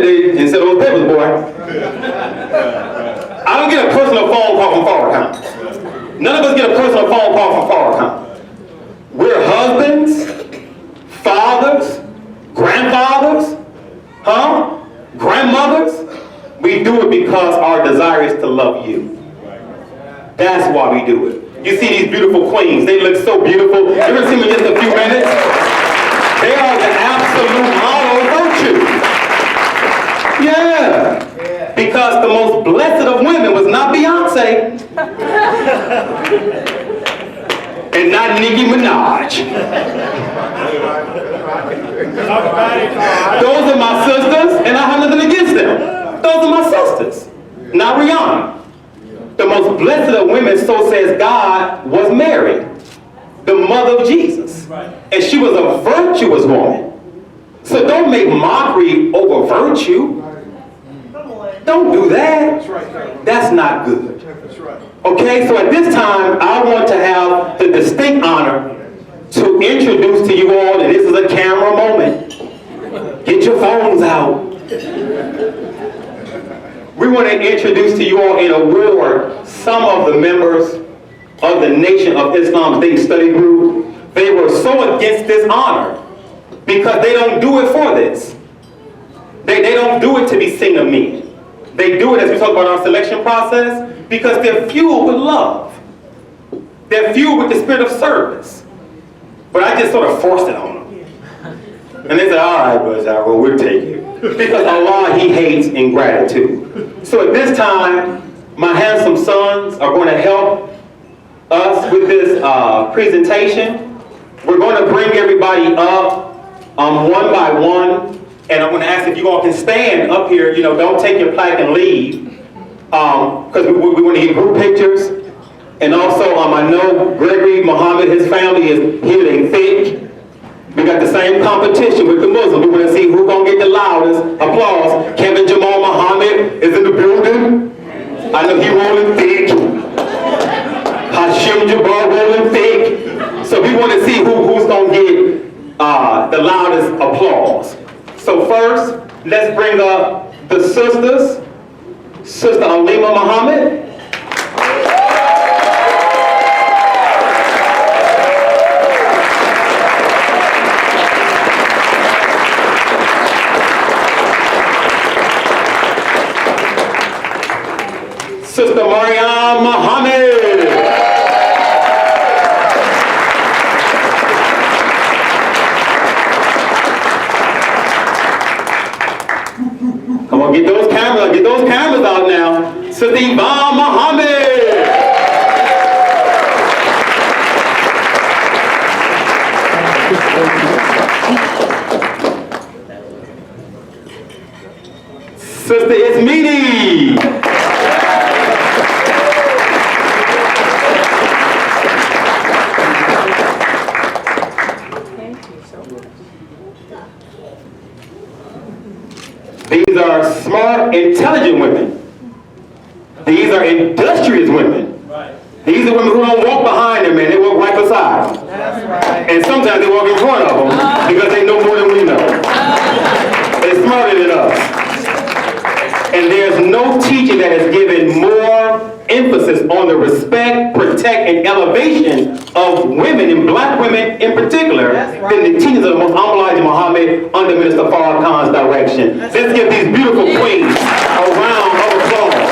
today and said those papers, boy. I don't get a personal phone call from Farraakhan. None of us get a personal phone call from Farraakhan. We're husbands, fathers, grandfathers, grandmothers. We do it because our desire is to love you. That's why we do it. You see these beautiful queens. They look so beautiful. You're going to see them in just a few minutes. They are the absolute model of virtue. Yeah. Because the most blessed of women was not Beyonce. And not Nicki Minaj. Those are my sisters, and I have nothing against them. Those are my sisters. Not Rihanna. The most blessed of women, so says God, was Mary, the mother of Jesus. And she was a virtuous woman. So don't make mockery over virtue. Don't do that. That's not good. Okay, so at this time, I want to have the distinct honor to introduce to you all, and this is a camera moment. Get your phones out. We want to introduce to you all and award some of the members of the Nation of Islam's Dayton Study Group. They were so against this honor because they don't do it for this. They don't do it to be seen of me. They do it, as we talk about our selection process, because they're fueled with love. They're fueled with the spirit of service. But I just sort of forced it on them. And they said, all right, Brother Tyrone, we'll take it. Because Allah, He hates ingratitude. So at this time, my handsome sons are going to help us with this presentation. We're going to bring everybody up one by one. And I'm going to ask if you all can stand up here. You know, don't take your plaque and leave. Because we want to get group pictures. And also, I know Gregory Muhammad, his family is here, they thick. We got the same competition with the Muslims. We want to see who's going to get the loudest applause. Kevin Jamal Muhammad is in the building. I know he rolling thick. Hashim Jabbar rolling thick. So we want to see who's going to get the loudest applause. So first, let's bring up the sisters. Sister Alima Muhammad. Sister Mariam Muhammad. Come on, get those cameras out now. Sister Yvonne Muhammad. Sister Ismini. These are smart, intelligent women. These are industrious women. Right. These are women who don't walk behind them, man. They walk right beside them. That's right. And sometimes they walk in front of them because they know more than we know. They're smarter than us. And there's no teaching that has given more emphasis on the respect, protect, and elevation of women, and black women in particular, than the teachings of the most humble Elijah Muhammad under Minister Farraakhan's direction. Let's give these beautiful queens a round of applause.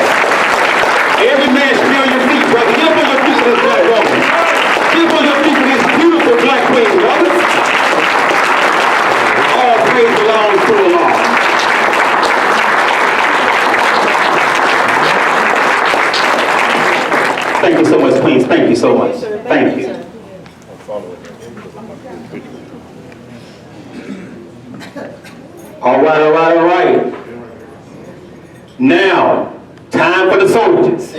Every man should be on your feet, brother. Get up on your feet for this black woman. Get up on your feet for these beautiful black queens, brothers. All praise belongs to Allah. Thank you so much, queens. Thank you so much. Thank you. All right, all right, all right. Now, time for the soldiers.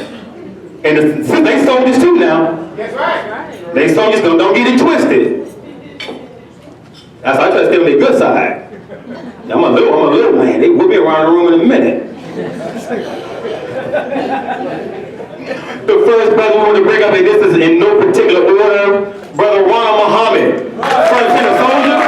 And they soldiers too now. That's right. They soldiers, don't get it twisted. That's why I try to stay on their good side. I'm a little man. They will be around the room in a minute. The first brother we want to bring up, and this is in no particular order, Brother Ronald Muhammad, First Lieutenant Soldier.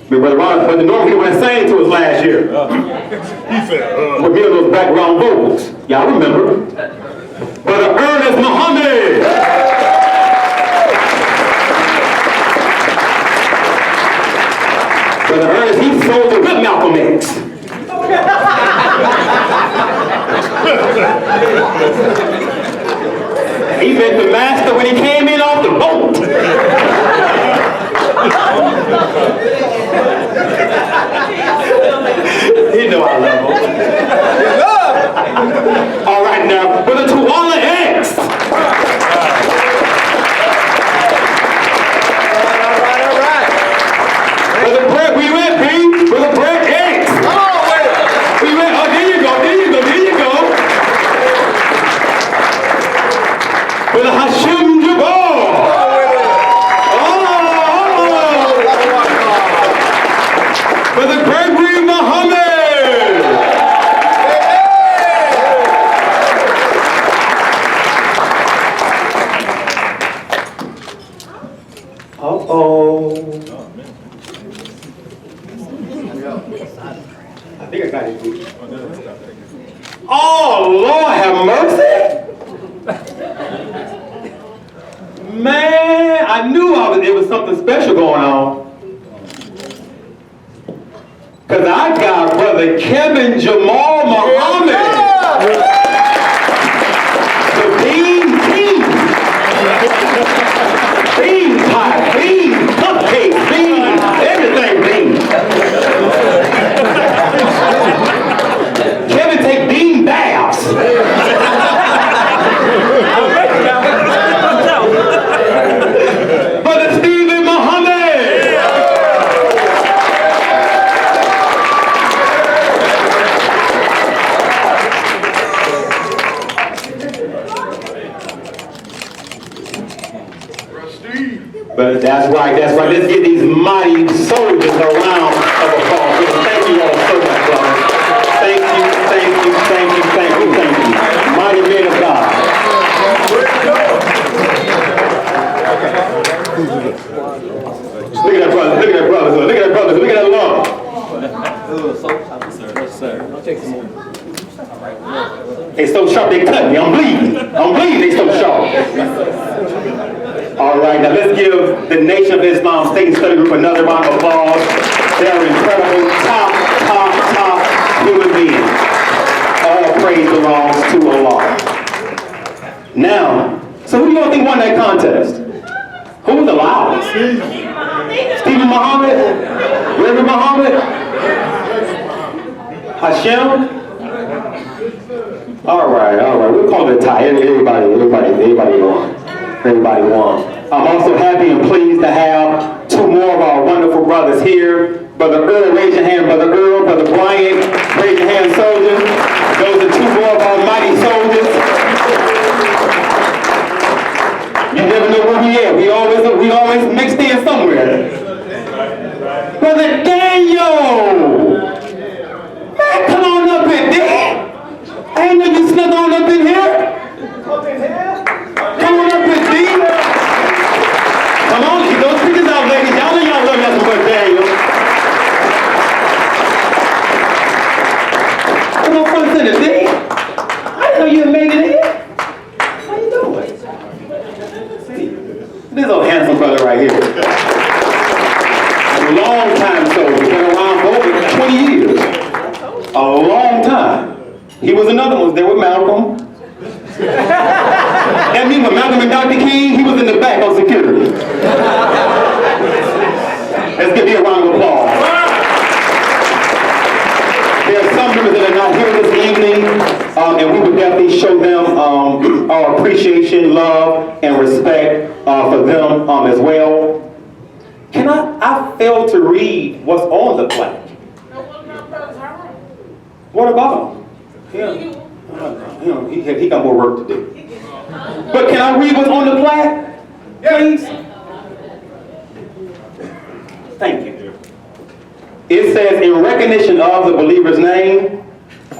Brother Ron, Brother Norman, he went sang to us last year. He said, But give those background vocals. Y'all remember. Brother Ernest Muhammad. Brother Ernest, he sold it with Malcolm X. He met the master when he came in off the boat. You know I love him. All right now, Brother Tuala X. all right. Brother Brett, we went, B. Brother Brett X. We went, oh, there you go. Brother Hashim Jabbar. Brother Gregory Muhammad. I think I got it. Oh, Lord have mercy. Man, I knew it was something special going on. Because I got Brother Kevin Jamal Muhammad. The bean pie, bean cupcake, bean, everything bean. Kevin take bean baths. Brother Stephen Muhammad. But that's right. Let's get these mighty soldiers a round of applause. Thank you all so much, brothers. Thank you. Mighty men of God. Look at that brother. Look at that love. They so sharp they cut me. I'm bleeding. They so sharp. All right, now let's give the Nation of Islam State Study Group another round of applause. They're incredible, top human beings. All praise belongs to Allah. Now, so who do you think won that contest? Who was the loudest? Stephen Muhammad? Reverend Muhammad? Hashem? All right. We'll call it a tie. Everybody won. I'm also happy and pleased to have two more of our wonderful brothers here. Brother Earl, raise your hand. Brother Earl, Brother Brian, raise your hand, soldiers. Those are two more of our mighty soldiers. You never know where we at. We always mixed in somewhere. Brother Daniel! Man, come on up in there. I ain't know you snuck on up in here. Come on up in D. Come on, get those pictures out, ladies. Y'all know y'all love y'all so much, Daniel. Come on, front center, D. I didn't know you had made it in. How you doing? This old handsome brother right here. A long time soldier, been around for over 20 years. A long time. He was another one, there with Malcolm. And me with Malcolm and Dr. King, he was in the back on security. Let's give you a round of applause. There are some members that are not here this evening, and we would definitely show them our appreciation, love, and respect for them as well. I failed to read what's on the plaque. What about him? He got more work to do. But can I read what's on the plaque? Please? Thank you. It says, in recognition of the believer's name,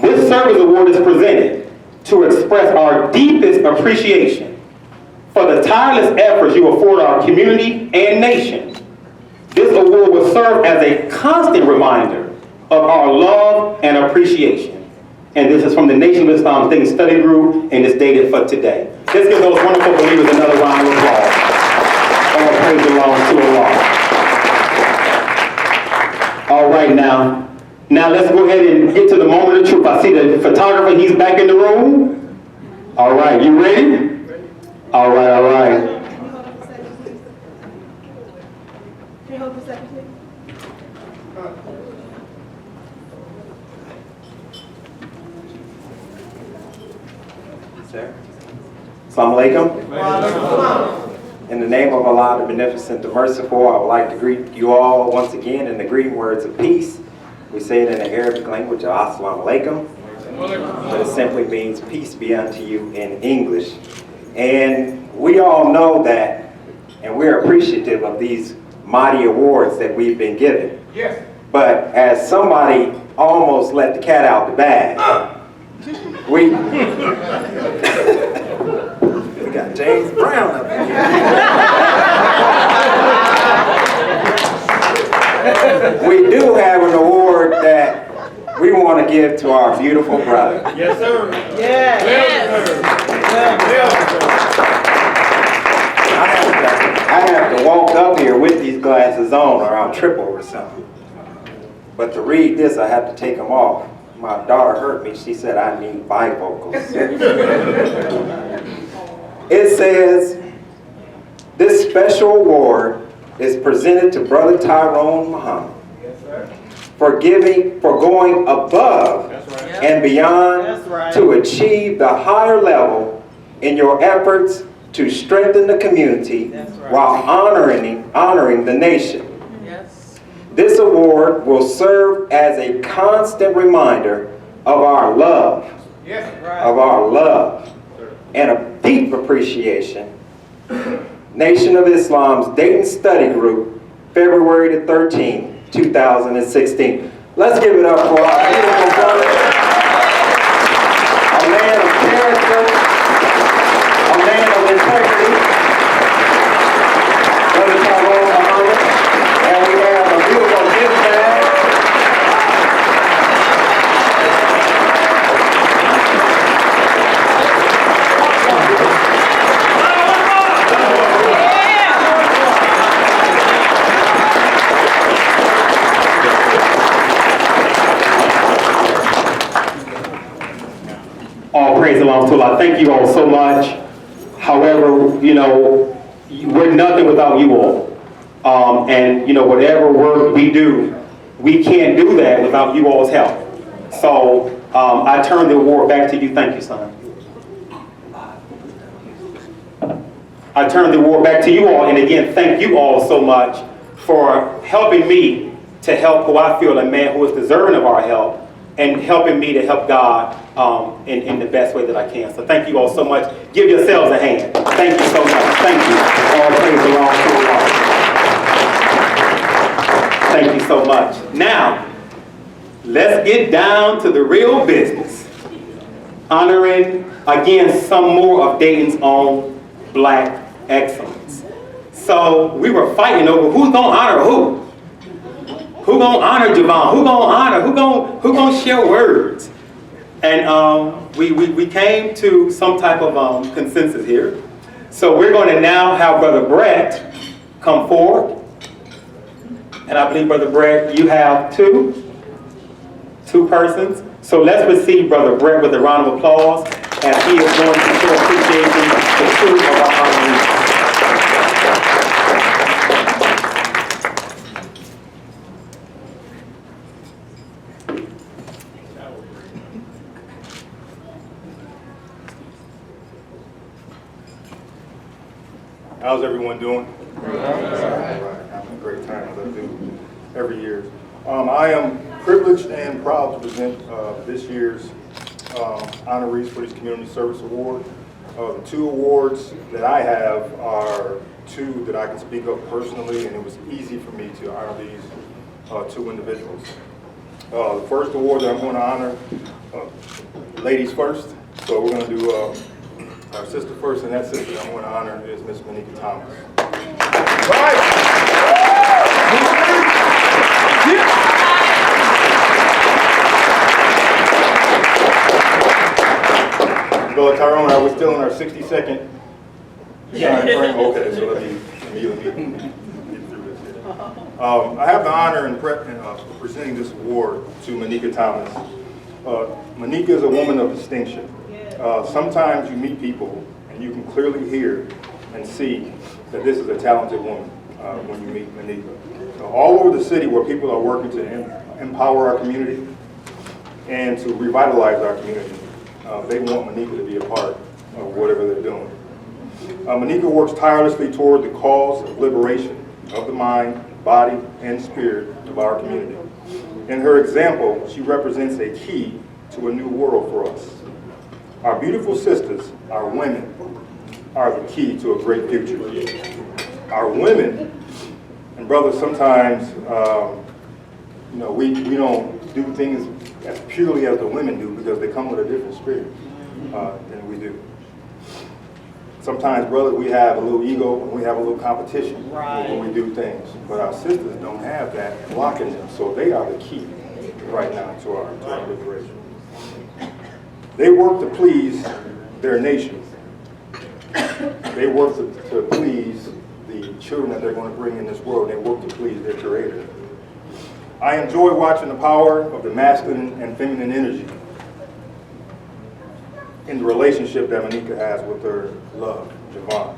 this service award is presented to express our deepest appreciation for the tireless efforts you afford our community and nation. This award will serve as a constant reminder of our love and appreciation. And this is from the Nation of Islam Dayton Study Group, and it's dated for today. Let's give those wonderful believers another round of applause. All praise belongs to Allah. All right, now let's go ahead and get to the moment of truth. I see the photographer, he's back in the room. All right, you ready? All right, all right. Can you hold for a second, please? Sir. Assalamu alaikum. In the name of Allah, the Beneficent, the Merciful, I would like to greet you all once again in the greeting words of peace. We say it in the Arabic language of Assalamu alaikum, but it simply means peace be unto you in English. And we all know that, and we're appreciative of these mighty awards that we've been given. Yes. But as somebody almost let the cat out the bag, we got James Brown up here. We do have an award that we want to give to our beautiful brother. Yes, sir. Yes. I have to walk up here with these glasses on or I'll trip over something. But to read this, I have to take them off. My daughter heard me. She said I need bifocals. It says, this special award is presented to Brother Tyrone Muhammad for going above and beyond to achieve the higher level in your efforts to strengthen the community while honoring the nation. This award will serve as a constant reminder of our love, and a deep appreciation. Nation of Islam's Dayton Study Group, February the 13th, 2016. Let's give it up for our beautiful brother, a man of character, a man of integrity, Brother Kamal Muhammad, and we have a beautiful gift bag. All praise belongs to Allah. Thank you all so much. However, you know, we're nothing without you all. And you know, whatever work we do, we can't do that without you all's help. So I turn the award back to you. Thank you, son. I turn the award back to you all, and again, thank you all so much for helping me to help who I feel a man who is deserving of our help, and helping me to help God in the best way that I can. So thank you all so much. Give yourselves a hand. Thank you so much. Thank you. All praise belongs to Allah. Thank you so much. Now, let's get down to the real business. Honoring, again, some more of Dayton's own black excellence. So we were fighting over who's gonna honor who. Who gonna honor Jovan? Who gonna honor? Who gonna share words? And we came to some type of consensus here. So we're going to now have Brother Brett come forward. And I believe, Brother Brett, you have two persons. So let's receive Brother Brett with a round of applause as he is going to show appreciation to two of our honorees. How's everyone doing? Having a great time as I do every year. I am privileged and proud to present this year's honorees for this Community Service Award. The two awards that I have are two that I can speak of personally, and it was easy for me to honor these two individuals. The first award that I'm going to honor, ladies first, so we're going to do our sister first, and that sister I'm going to honor is Miss Manicka Thomas. Right. Well, Tyrone, are we still in our 60-second time frame? Okay, so let me get through this here. I have the honor in presenting this award to Manicka Thomas. Manicka is a woman of distinction. Sometimes you meet people and you can clearly hear and see that this is a talented woman when you meet Manicka. All over the city where people are working to empower our community and to revitalize our community, they want Manicka to be a part of whatever they're doing. Manicka works tirelessly toward the cause of liberation of the mind, body, and spirit of our community. In her example, she represents a key to a new world for us. Our beautiful sisters, our women, are the key to a great future. Our women, and brothers, sometimes, we don't do things as purely as the women do because they come with a different spirit than we do. Sometimes, brothers, we have a little ego and we have a little competition when we do things. But our sisters don't have that blocking them, so they are the key right now to our liberation. They work to please their nation. They work to please the children that they're going to bring in this world. They work to please their Creator. I enjoy watching the power of the masculine and feminine energy in the relationship that Manicka has with her love, Jovan.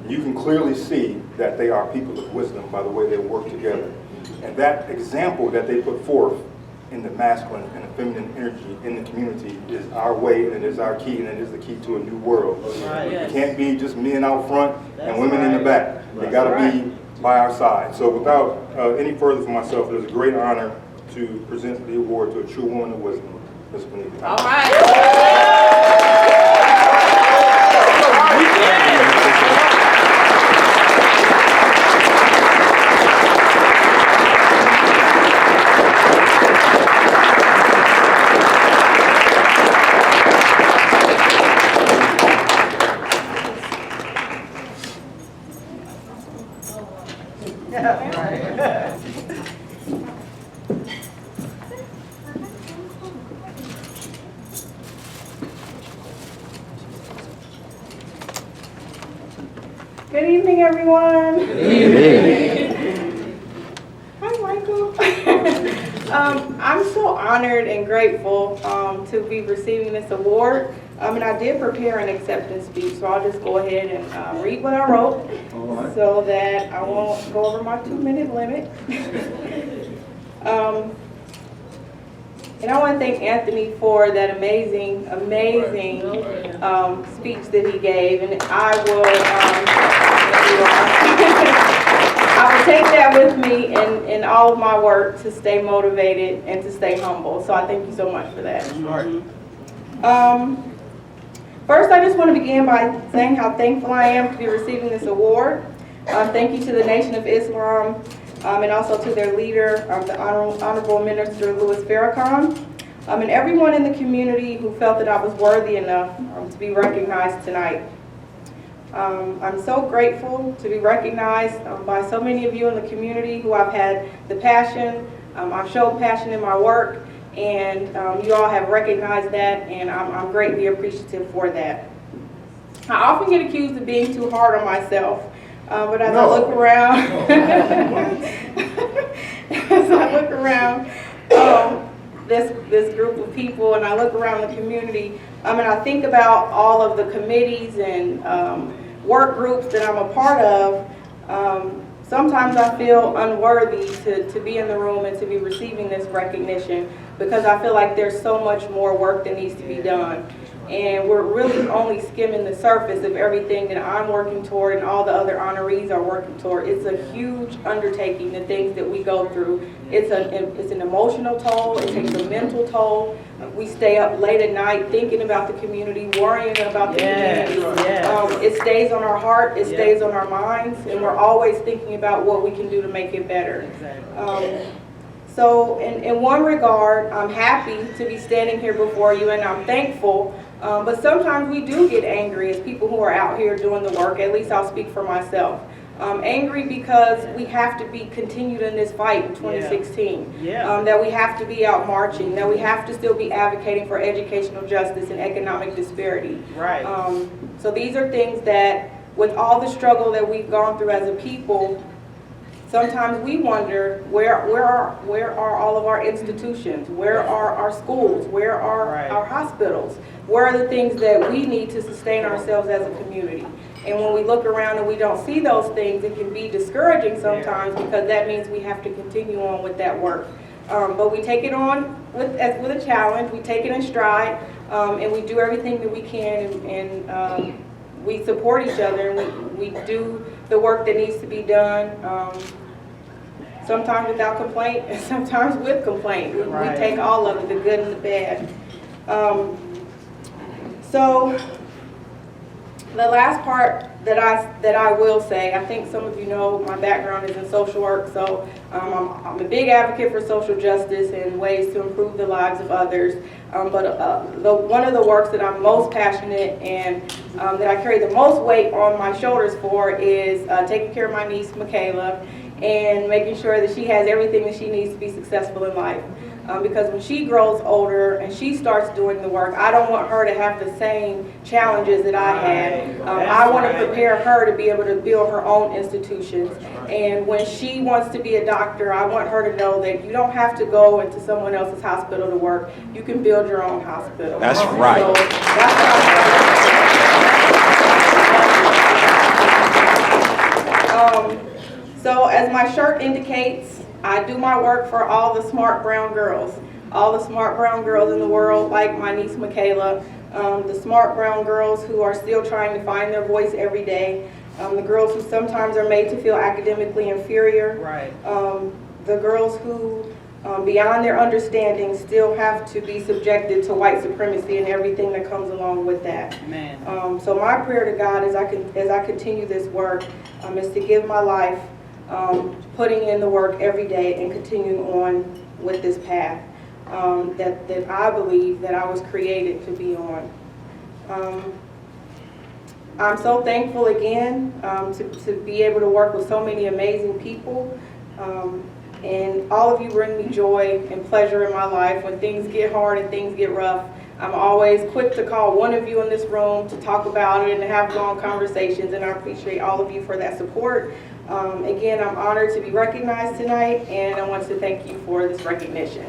You can clearly see that they are people of wisdom by the way they work together. And that example that they put forth in the masculine and the feminine energy in the community is our way, and it is our key, and it is the key to a new world. It can't be just men out front and women in the back. They got to be by our side. So without any further for myself, it is a great honor to present the award to a true woman of wisdom, Ms. Manicka. All right. Good evening, everyone. Good evening. Hi, Michael. I'm so honored and grateful to be receiving this award. And I did prepare an acceptance speech, so I'll just go ahead and read what I wrote so that I won't go over my 2-minute limit. And I want to thank Anthony for that amazing speech that he gave, and I will take that with me in all of my work to stay motivated and to stay humble. So I thank you so much for that. First, I just want to begin by saying how thankful I am to be receiving this award. Thank you to the Nation of Islam, and also to their leader, the Honorable Minister Louis Farraakhan, and everyone in the community who felt that I was worthy enough to be recognized tonight. I'm so grateful to be recognized by so many of you in the community who I've had the passion, I've showed passion in my work, and you all have recognized that, and I'm greatly appreciative for that. I often get accused of being too hard on myself. But as I look around, this group of people, and I look around the community, and I think about all of the committees and work groups that I'm a part of, sometimes I feel unworthy to be in the room and to be receiving this recognition, because I feel like there's so much more work that needs to be done. And we're really only skimming the surface of everything that I'm working toward and all the other honorees are working toward. It's a huge undertaking, the things that we go through. It's an emotional toll, it takes a mental toll. We stay up late at night thinking about the community, worrying about the community. It stays on our heart, it stays on our minds, and we're always thinking about what we can do to make it better. So in one regard, I'm happy to be standing here before you, and I'm thankful. But sometimes we do get angry as people who are out here doing the work. At least I'll speak for myself. Angry because we have to be continued in this fight in 2016. That we have to be out marching, that we have to still be advocating for educational justice and economic disparity. Right. So these are things that, with all the struggle that we've gone through as a people, sometimes we wonder, where are all of our institutions? Where are our schools? Where are our hospitals? Where are the things that we need to sustain ourselves as a community? And when we look around and we don't see those things, it can be discouraging sometimes, because that means we have to continue on with that work. But we take it on with a challenge. We take it in stride, and we do everything that we can, and we support each other, and we do the work that needs to be done. Sometimes without complaint, and sometimes with complaint. We take all of it, the good and the bad. So the last part that I will say, I think some of you know my background is in social work, so I'm a big advocate for social justice and ways to improve the lives of others. But one of the works that I'm most passionate and that I carry the most weight on my shoulders for is taking care of my niece, Michaela, and making sure that she has everything that she needs to be successful in life. Because when she grows older and she starts doing the work, I don't want her to have the same challenges that I had. I want to prepare her to be able to build her own institutions. And when she wants to be a doctor, I want her to know that you don't have to go into someone else's hospital to work. You can build your own hospital. That's right. So that's so as my shirt indicates, I do my work for all the smart brown girls. All the smart brown girls in the world, like my niece Michaela. The smart brown girls who are still trying to find their voice every day. The girls who sometimes are made to feel academically inferior. Right. The girls who, beyond their understanding, still have to be subjected to white supremacy and everything that comes along with that. Man. So my prayer to God as I continue this work is to give my life putting in the work every day and continuing on with this path that I believe that I was created to be on. I'm so thankful again to be able to work with so many amazing people. And all of you bring me joy and pleasure in my life. When things get hard and things get rough, I'm always quick to call one of you in this room to talk about it and to have long conversations, and I appreciate all of you for that support. Again, I'm honored to be recognized tonight, and I want to thank you for this recognition.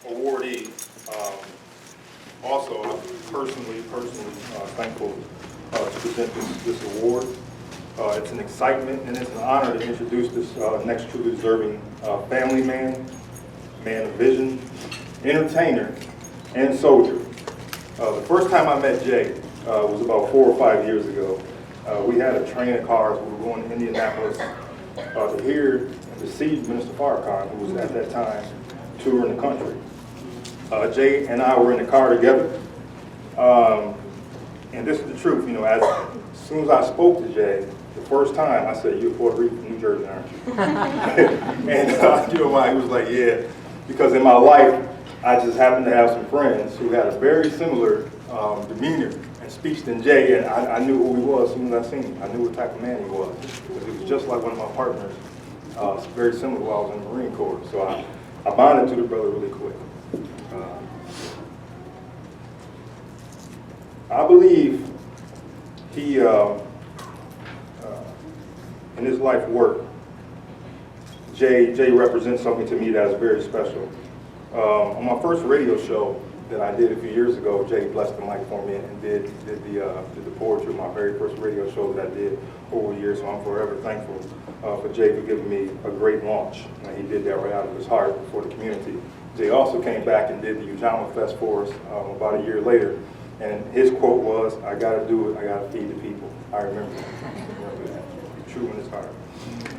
Awardee. Also, I'm personally thankful to present this award. It's an excitement and it's an honor to introduce this next truly deserving family man of vision, entertainer, and soldier. The first time I met Jay was about 4 or 5 years ago. We had a train of cars. We were going to Indianapolis to hear and to see Minister Farraakhan, who was at that time touring the country. Jay and I were in the car together. And this is the truth, you know, as soon as I spoke to Jay, the first time I said, "You're Puerto Rican from New Jersey, aren't you?" And you know why? He was like, "Yeah," because in my life, I just happened to have some friends who had a very similar demeanor and speech than Jay, and I knew who he was as soon as I seen him. I knew what type of man he was, because he was just like one of my partners, very similar while I was in the Marine Corps. So I bonded to the brother really quick. I believe he, in his life work, Jay represents something to me that is very special. On my first radio show that I did a few years ago, Jay blessed the mic for me and did the poetry of my very first radio show that I did over the years. So I'm forever thankful for Jay for giving me a great launch. And he did that right out of his heart for the community. Jay also came back and did the Ujama Fest for us about a year later. And his quote was, "I gotta do it, I gotta feed the people." I remember that. True in his heart.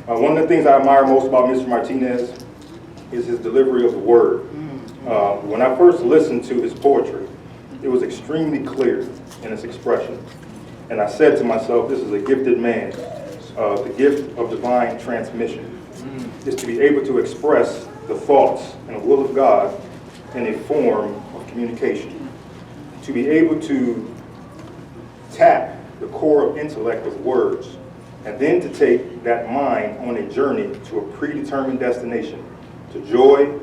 One of the things I admire most about Mr. Martinez is his delivery of the word. When I first listened to his poetry, it was extremely clear in its expression. And I said to myself, this is a gifted man. The gift of divine transmission is to be able to express the thoughts and the will of God in a form of communication. To be able to tap the core of intellect with words, and then to take that mind on a journey to a predetermined destination, to joy,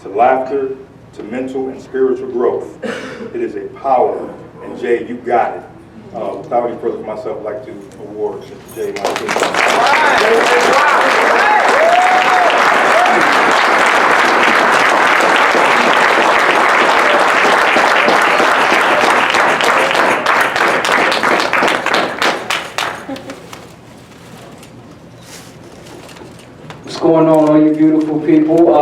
to laughter, to mental and spiritual growth. It is a power, and Jay, you got it. Without any further for myself, I'd like to award Mr. Jay my What's going on, all you beautiful people?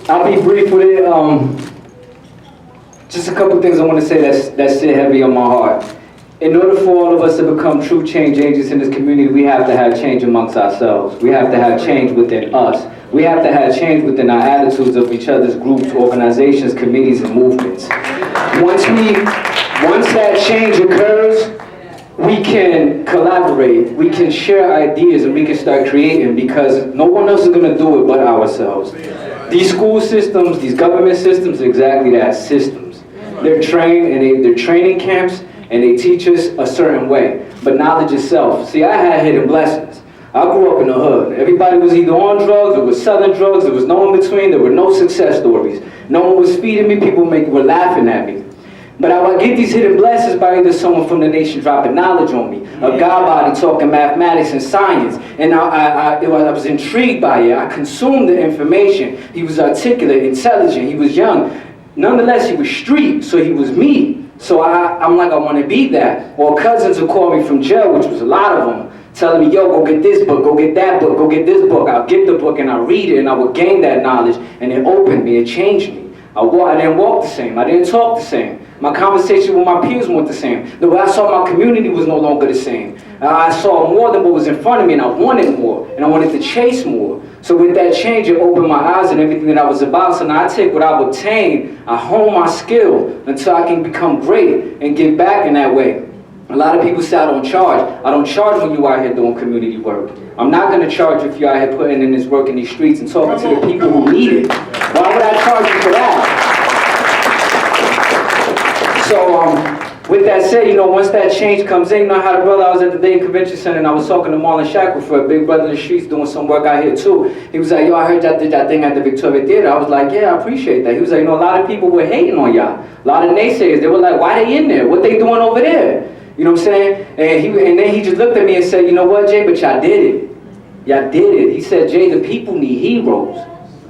I'll be brief with it. Just a couple things I want to say that sit heavy on my heart. In order for all of us to become true change agents in this community, we have to have change amongst ourselves. We have to have change within us. We have to have change within our attitudes of each other's groups, organizations, committees, and movements. Once that change occurs, we can collaborate, we can share ideas, and we can start creating, because no one else is going to do it but ourselves. These school systems, these government systems, are exactly that, systems. They're trained, and they're training camps, and they teach us a certain way. But knowledge itself. See, I had hidden blessings. I grew up in the hood. Everybody was either on drugs or was selling drugs. There was no in between. There were no success stories. No one was feeding me. People were laughing at me. But I would get these hidden blessings by either someone from the nation dropping knowledge on me, a God body talking mathematics and science, and I was intrigued by it. I consumed the information. He was articulate, intelligent, he was young. Nonetheless, he was street, so he was me. So I'm like, I want to be that. Or cousins would call me from jail, which was a lot of them, telling me, yo, go get this book, go get that book, go get this book. I'll get the book and I'll read it, and I would gain that knowledge, and it opened me, it changed me. I didn't walk the same, I didn't talk the same. My conversation with my peers weren't the same. The way I saw my community was no longer the same. I saw more than what was in front of me, and I wanted more, and I wanted to chase more. So with that change, it opened my eyes and everything that I was about. So now I take what I've obtained, I hone my skill until I can become great and give back in that way. A lot of people say I don't charge. I don't charge when you out here doing community work. I'm not going to charge you if you're out here putting in this work in these streets and talking to the people who need it. Why would I charge you for that? So, with that said, once that change comes in, how the brother, I was at the Dayton Convention Center, and I was talking to Marlon Shackle, for a big brother in the streets doing some work out here too. He was like, yo, I heard y'all did that thing at the Victoria Theater. I was like, yeah, I appreciate that. He was like, a lot of people were hating on y'all. A lot of naysayers, they were like, why they in there? What they doing over there? You know what I'm saying? And then he just looked at me and said, you know what, Jay, but y'all did it. Y'all did it. He said, Jay, the people need heroes.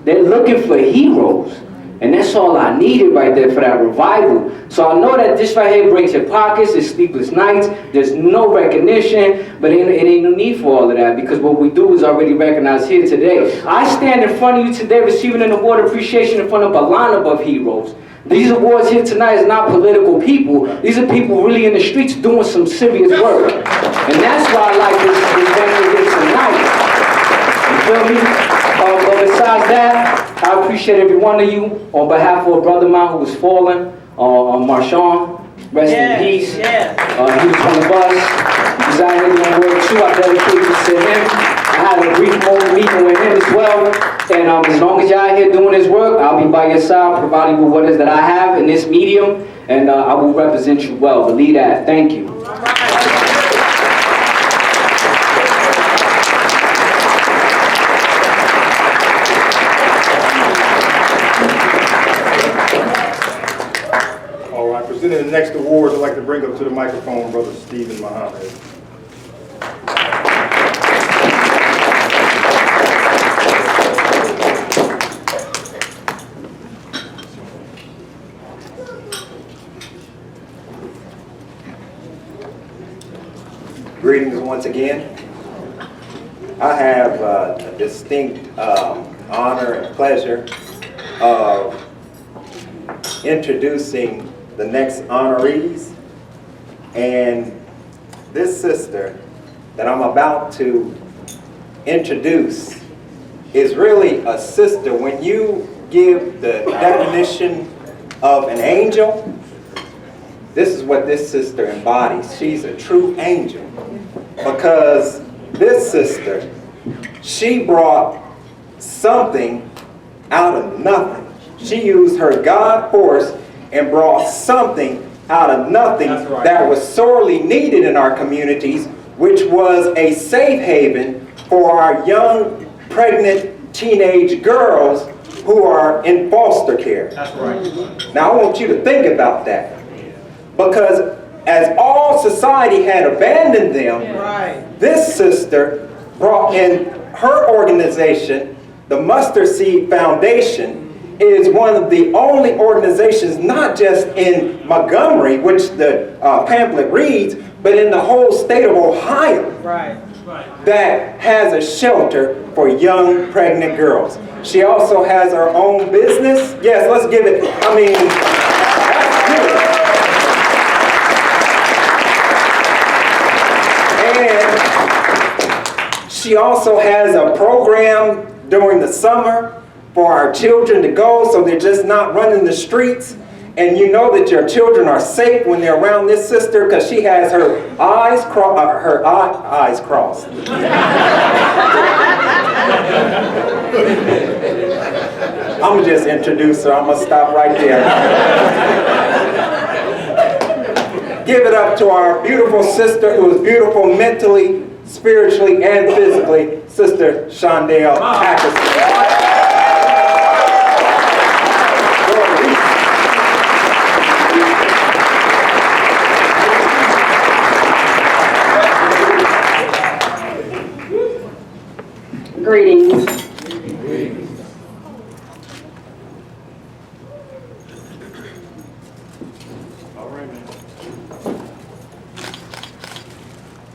They're looking for heroes. And that's all I needed right there for that revival. So I know that this right here breaks your pockets, it's sleepless nights, there's no recognition, but it ain't no need for all of that, because what we do is already recognized here today. I stand in front of you today receiving an award of appreciation in front of a lineup of heroes. These awards here tonight is not political people. These are people really in the streets doing some serious work. And that's why I like this event here tonight. You feel me? But besides that, I appreciate every one of you. On behalf of a brother of mine who was fallen, Marshawn, rest in peace. He was on the bus. He was out here doing work too. I dedicate this to him. I had a brief moment meeting with him as well. And as long as y'all out here doing this work, I'll be by your side, providing you what it is that I have in this medium, and I will represent you well. Believe that. Thank you. All right, presenting the next award, I'd like to bring up to the microphone Brother Stephen Muhammad. Greetings once again. I have a distinct honor and pleasure of introducing the next honorees. And this sister that I'm about to introduce is really a sister. When you give the definition of an angel, this is what this sister embodies. She's a true angel, because this sister, she brought something out of nothing. She used her God force and brought something out of nothing that was sorely needed in our communities, which was a safe haven for our young, pregnant, teenage girls who are in foster care. That's right. Now I want you to think about that. Because as all society had abandoned them, this sister brought in her organization, the Mustard Seed Foundation, is one of the only organizations, not just in Montgomery, which the pamphlet reads, but in the whole state of Ohio, that has a shelter for young pregnant girls. She also has her own business. Yes, let's give it, I mean, that's good. And she also has a program during the summer for our children to go, so they're just not running the streets. And you know that your children are safe when they're around this sister, because she has her eyes crossed. I'm gonna just introduce her. I'm gonna stop right there. Give it up to our beautiful sister, who is beautiful mentally, spiritually, and physically, Sister Shondale Atkinson. Greetings.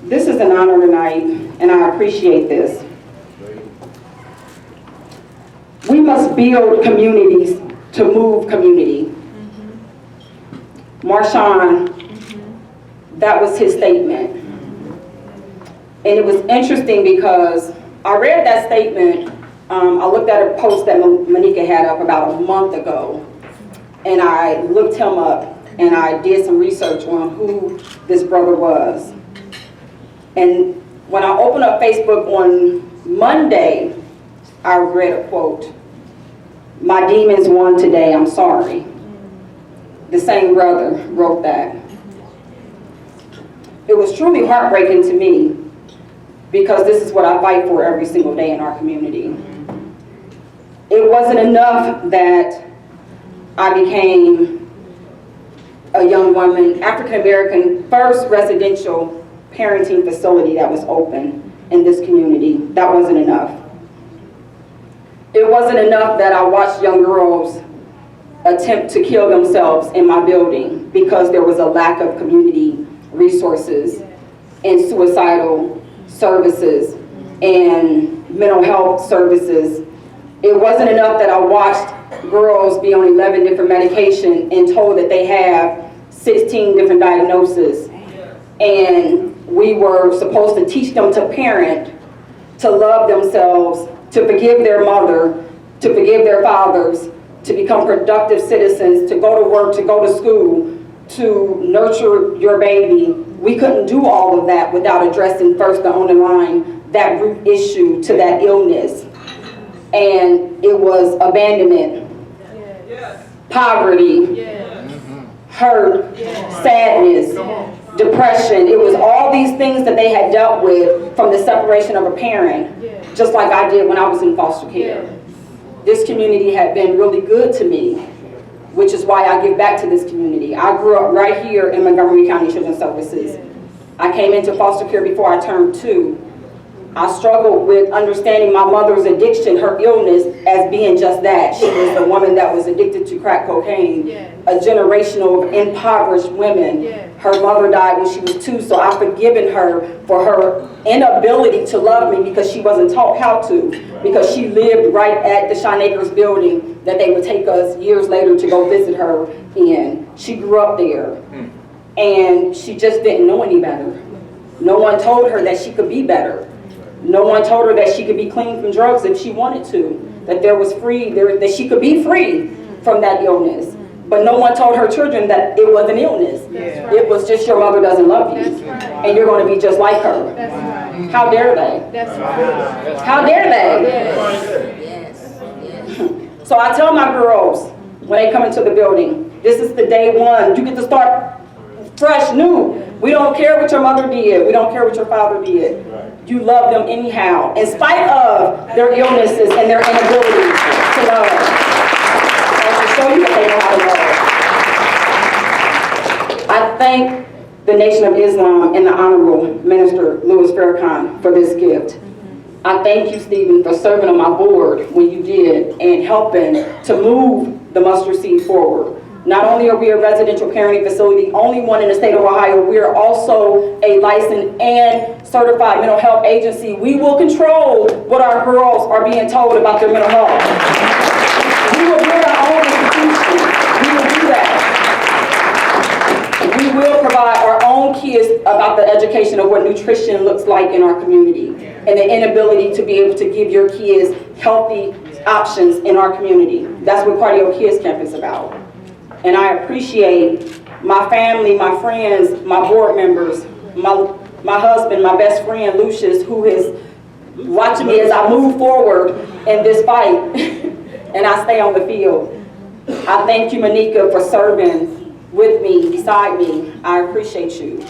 This is an honor tonight, and I appreciate this. We must build communities to move community. Marshawn, that was his statement. And it was interesting because I read that statement. I looked at a post that Manicka had up about a month ago, and I looked him up and I did some research on who this brother was. And when I opened up Facebook on Monday, I read a quote, "My demons won today, I'm sorry." The same brother wrote that. It was truly heartbreaking to me, because this is what I fight for every single day in our community. It wasn't enough that I became a young woman, African American, first residential parenting facility that was open in this community. That wasn't enough. It wasn't enough that I watched young girls attempt to kill themselves in my building because there was a lack of community resources and suicidal services and mental health services. It wasn't enough that I watched girls be on 11 different medications and told that they have 16 different diagnoses. And we were supposed to teach them to parent, to love themselves, to forgive their mother, to forgive their fathers, to become productive citizens, to go to work, to go to school, to nurture your baby. We couldn't do all of that without addressing first the underlying, that root issue to that illness. And it was abandonment, poverty, hurt, sadness, depression. It was all these things that they had dealt with from the separation of a parent, just like I did when I was in foster care. This community had been really good to me, which is why I give back to this community. I grew up right here in Montgomery County Children's Services. I came into foster care before I turned 2. I struggled with understanding my mother's addiction, her illness, as being just that. She was a woman that was addicted to crack cocaine, a generation of impoverished women. Her mother died when she was 2, so I've forgiven her for her inability to love me because she wasn't taught how to, because she lived right at the Shine Acres building that they would take us years later to go visit her in. She grew up there, and she just didn't know any better. No one told her that she could be better. No one told her that she could be clean from drugs if she wanted to, that there was that she could be free from that illness. But no one told her children that it was an illness. Right. It was just your mother doesn't love you, right, and you're going to be just like her. Right. How dare they? That's right. How dare they? Yes. So I tell my girls when they come into the building, this is the day one. You get to start fresh, new. We don't care what your mother did. We don't care what your father did. You love them anyhow, in spite of their illnesses and their inability to love. And to show you that they know how to love. I thank the Nation of Islam and the Honorable Minister Louis Farraakhan for this gift. I thank you, Stephen, for serving on my board when you did and helping to move the mustard seed forward. Not only are we a residential parenting facility, only one in the state of Ohio, we are also a licensed and certified mental health agency. We will control what our girls are being told about their mental health. We will build our own institution. We will do that. We will provide our own kids about the education of what nutrition looks like in our community and the inability to be able to give your kids healthy options in our community. That's what Cardio Kids Camp is about. And I appreciate my family, my friends, my board members, my husband, my best friend, Lucius, who is watching me as I move forward in this fight and I stay on the field. I thank you, Manicka, for serving with me, beside me. I appreciate you.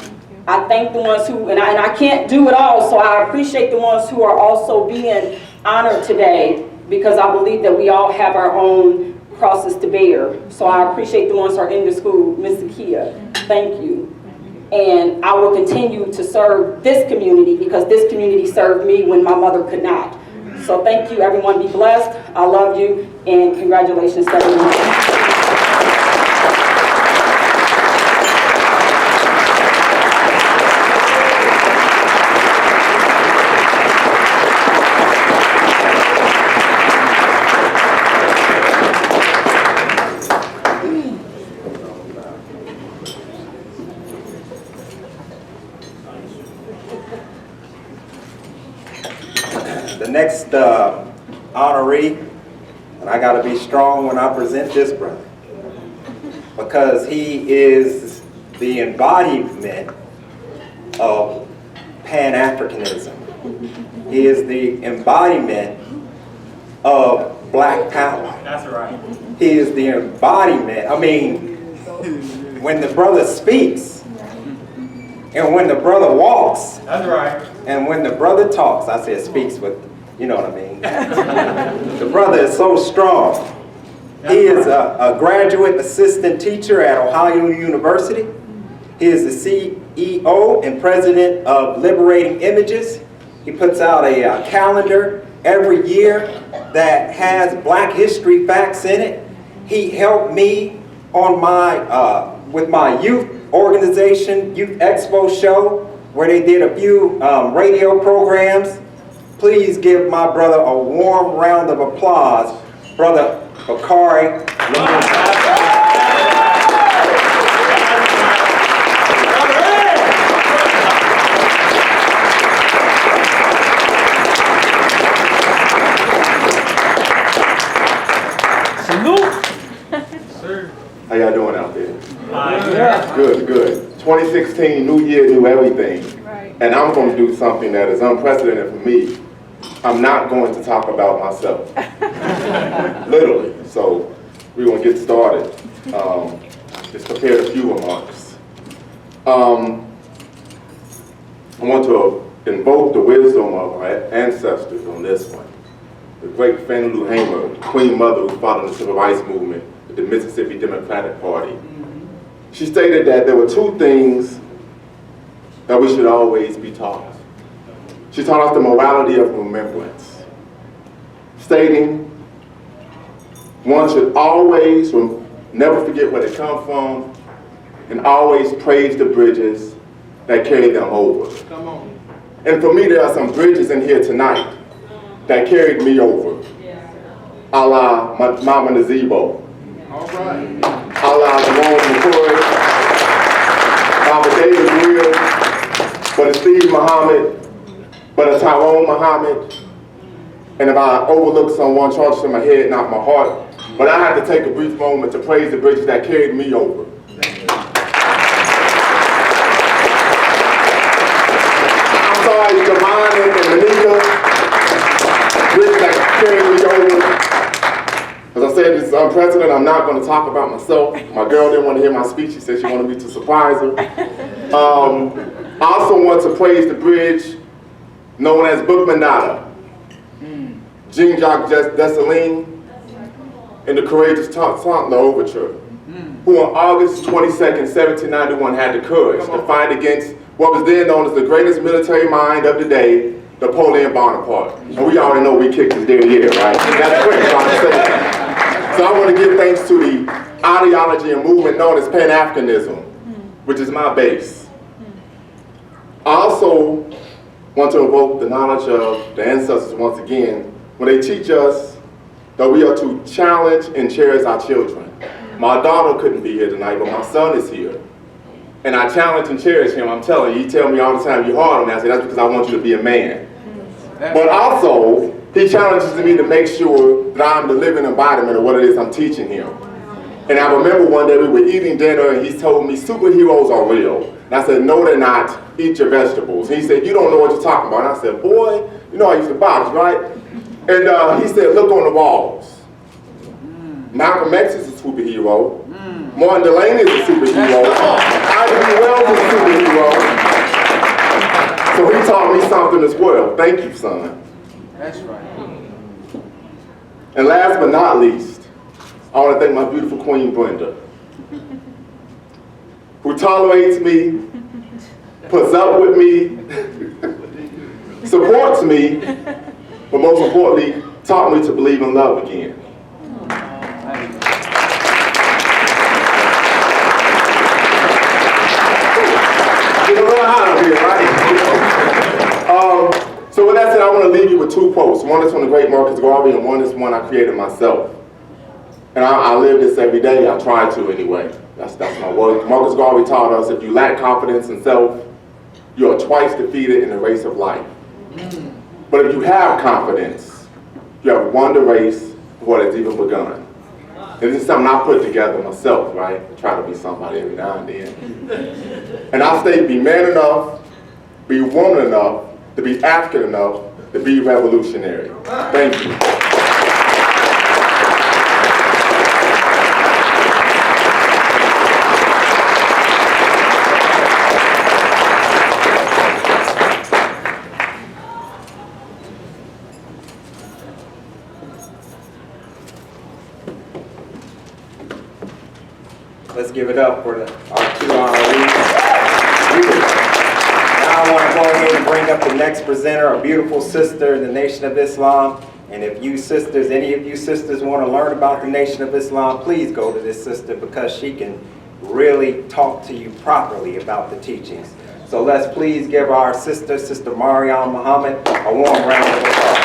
I thank the ones who, and I can't do it all, so I appreciate the ones who are also being honored today, because I believe that we all have our own crosses to bear. So I appreciate the ones who are in the school. Ms. Zakiya, thank you. And I will continue to serve this community because this community served me when my mother could not. So thank you, everyone. Be blessed. I love you, and congratulations to everyone. The next honoree, and I gotta be strong when I present this brother, because he is the embodiment of Pan-Africanism. He is the embodiment of Black power. That's right. He is the embodiment. I mean, when the brother speaks, and when the brother walks, That's right. and when the brother talks, I said speaks, but you know what I mean. The brother is so strong. He is a graduate assistant teacher at Ohio University. He is the CEO and president of Liberating Images. He puts out a calendar every year that has Black history facts in it. He helped me on my with my youth organization, Youth Expo show, where they did a few radio programs. Please give my brother a warm round of applause, Brother Bakari Lumumba. How y'all doing out there? Good, good. 2016, new year, new everything. Right. And I'm going to do something that is unprecedented for me. I'm not going to talk about myself. Literally. So we're going to get started. Just prepared a few remarks. I want to invoke the wisdom of our ancestors on this one. The great Fannie Lou Hamer, the Queen Mother who fought in the Civil Rights Movement, the Mississippi Democratic Party. She stated that there were two things that we should always be taught. She taught us the morality of remembrance, stating one should always never forget where they come from and always praise the bridges that carry them over. Come on. And for me, there are some bridges in here tonight that carried me over. A la Mama Nazebo. All right. A la Jerome McCoy, Mama David Will, Brother Steve Muhammad, Brother Tyrone Muhammad, and if I overlook someone, charges in my head, not my heart, but I had to take a brief moment to praise the bridges that carried me over. I'm sorry, Jovan and Manicka, bridges that carried me over. As I said, this is Madam President, I'm not going to talk about myself. My girl didn't want to hear my speech. She said she wanted me to surprise her. I also want to praise the bridge known as Bookmanada, Jean-Jacques Dessalines, and the courageous Tothe Overture, who on August 22nd, 1791 had the courage to fight against what was then known as the greatest military mind of the day, Napoleon Bonaparte. And we already know we kicked his dead ear, right? That's quick, so I'm saying that. So I want to give thanks to the ideology and movement known as Pan-Africanism, which is my base. I also want to invoke the knowledge of the ancestors once again when they teach us that we are to challenge and cherish our children. My daughter couldn't be here tonight, but my son is here. And I challenge and cherish him. I'm telling you, he tells me all the time, you're hard on me. I say, that's because I want you to be a man. But also, he challenges me to make sure that I'm the living embodiment of what it is I'm teaching him. And I remember one day we were eating dinner and he told me, superheroes are real. And I said, no, they're not. Eat your vegetables. And he said, you don't know what you're talking about. And I said, boy, you know I used to box, right? And he said, look on the walls. Malcolm X is a superhero. Martin Delaney is a superhero. Ivy Wells is a superhero. So he taught me something as well. Thank you, son. That's right. And last but not least, I want to thank my beautiful Queen Brenda, who tolerates me, puts up with me, supports me, but most importantly, taught me to believe in love again. Get a little hot up here, right? So with that said, I want to leave you with two quotes. One is from the great Marcus Garvey, and one is one I created myself. And I live this every day. I try to anyway. That's my word. Marcus Garvey taught us, if you lack confidence in self, you are twice defeated in the race of life. But if you have confidence, you have won the race before it's even begun. And this is something I put together myself, right? I try to be somebody every now and then. And I say, be man enough, be woman enough, to be African enough, to be revolutionary. Thank you. Let's give it up for our two honorees. Now I want to go ahead and bring up the next presenter, a beautiful sister in the Nation of Islam. And if you sisters, any of you sisters want to learn about the Nation of Islam, please go to this sister because she can really talk to you properly about the teachings. So let's please give our sister, Sister Kamal Muhammad, a warm round of applause.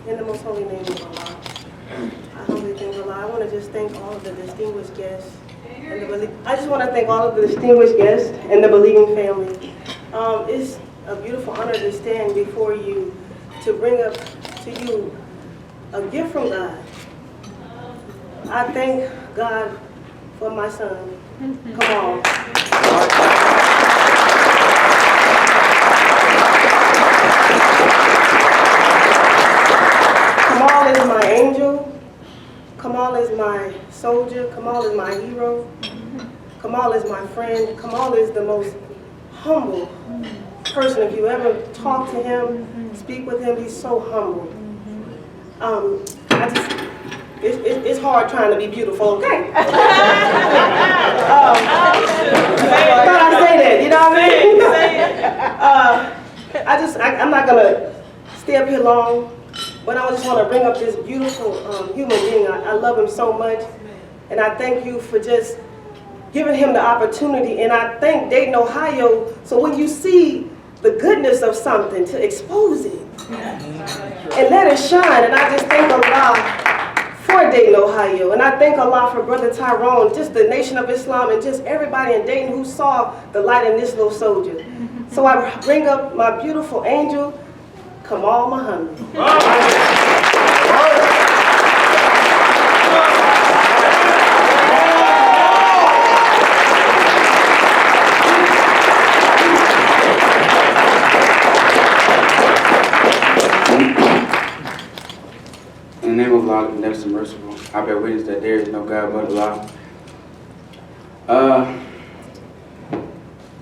In the most holy name of Allah, I humbly thank Allah. I want to just thank all of the distinguished guests. I just want to thank all of the distinguished guests and the believing family. It's a beautiful honor to stand before you to bring up to you a gift from God. I thank God for my son. Come on. Kamal is my angel. Kamal is my soldier. Kamal is my hero. Kamal is my friend. Kamal is the most humble person. If you ever talk to him, speak with him, he's so humble. It's hard trying to be beautiful, okay? But I say that, you know what I mean? I'm not gonna stay up here long. But I just want to bring up this beautiful human being. I love him so much. And I thank you for just giving him the opportunity. And I thank Dayton, Ohio. So when you see the goodness of something, to expose it and let it shine. And I just thank Allah for Dayton, Ohio. And I thank Allah for Brother Tyrone, just the Nation of Islam, and just everybody in Dayton who saw the light in this little soldier. So I bring up my beautiful angel, Kamal Muhammad. Allah, the next merciful. I bear witness that there is no God but Allah.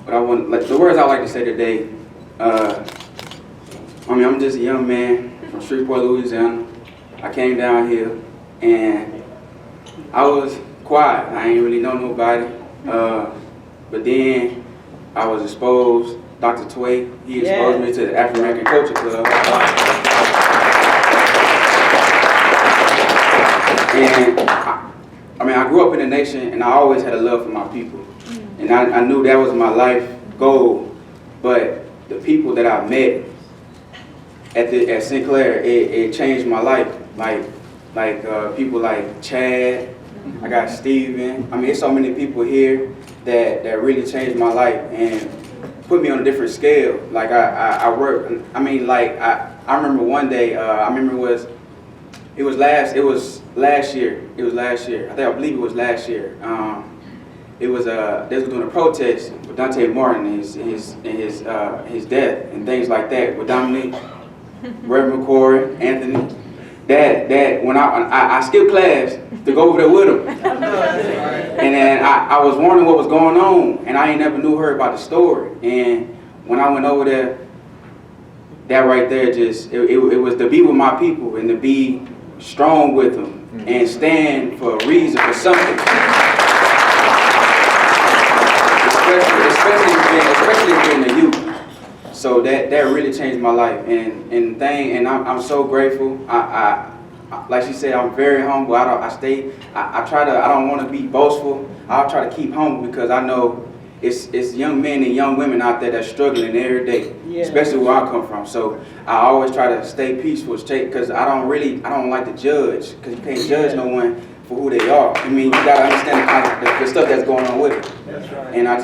But I want, like, the words I like to say today. I'm just a young man from Shreveport, Louisiana. I came down here and I was quiet. I ain't really know nobody. But then I was exposed. Dr. Tothe, he exposed me to the African American Culture Club. And I grew up in the nation, and I always had a love for my people. And I knew that was my life goal. But the people that I met at Sinclair, it changed my life. Like people like Chad, I got Steven. There's so many people here that really changed my life and put me on a different scale. Like I work. I remember one day. I remember it was last year. I believe it was last year. They was doing a protest with Dante Martin and his death and things like that with Dominique, Reverend McCoy, Anthony. That when I skipped class to go over there with him, and then I was wondering what was going on, and I ain't never heard about the story. And when I went over there, that right there it was to be with my people and to be strong with them and stand for a reason, for something. Especially being a youth. So that really changed my life, and I'm so grateful. I like she said, I'm very humble. I don't want to be boastful. I'll try to keep humble because I know it's young men and young women out there that's struggling every day, especially where I come from. So I always try to stay peaceful, because I don't like to judge, because you can't judge no one for who they are. You gotta understand the stuff that's going on with it. That's right. And I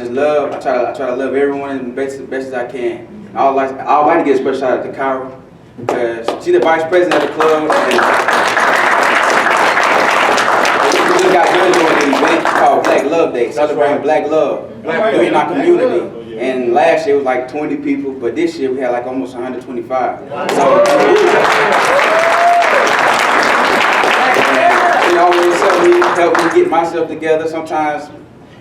try to love everyone as best as I can. I would like to give a special shout out to Kyra, because she's the vice president of the club. We got done doing an event called Black Love Day, celebrating Black love in our community. And last year it was like 20 people, but this year we had like almost 125. So, she always help me get myself together. Sometimes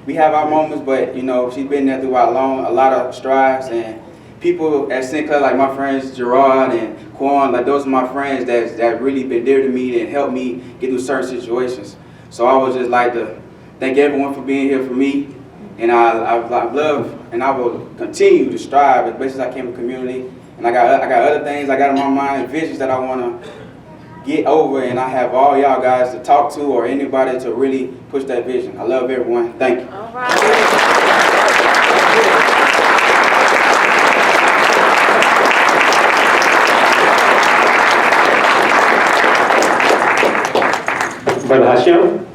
we have our moments, but she's been there throughout a lot of strides. And people at Sinclair, like my friends Gerard and Quan, like those are my friends that really been there to me and helped me get through certain situations. So I would just like to thank everyone for being here for me. And I love, and I will continue to strive as best as I can with the community. And I got other things I got in my mind, visions that I want to get over, and I have all y'all guys to talk to or anybody to really push that vision. I love everyone. Thank you. All right. Brother Hashim.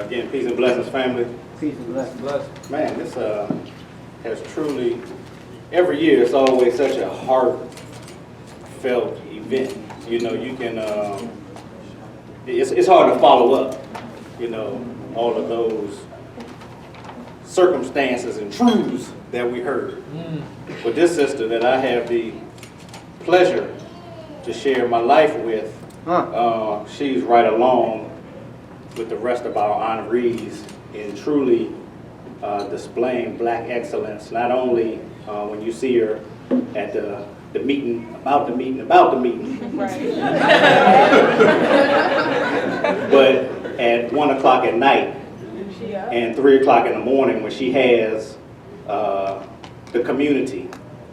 Again, peace and blessings, family. Peace and blessings. Man, this has truly, every year it's always such a heartfelt event. You can, it's hard to follow up, all of those circumstances and truths that we heard. But this sister that I have the pleasure to share my life with, she's right along with the rest of our honorees in truly displaying Black excellence, not only when you see her at the meeting, about the meeting, right. But at 1 o'clock at night and 3 o'clock in the morning when she has the community,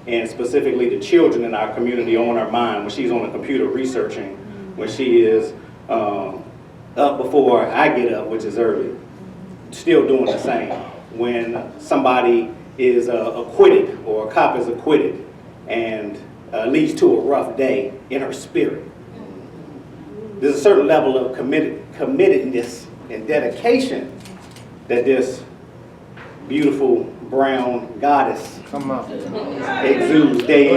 and specifically the children in our community on her mind, when she's on the computer researching, when she is up before I get up, which is early, still doing the same. When somebody is acquitted, or a cop is acquitted, and leads to a rough day in her spirit. There's a certain level of committedness and dedication that this beautiful brown goddess exudes day in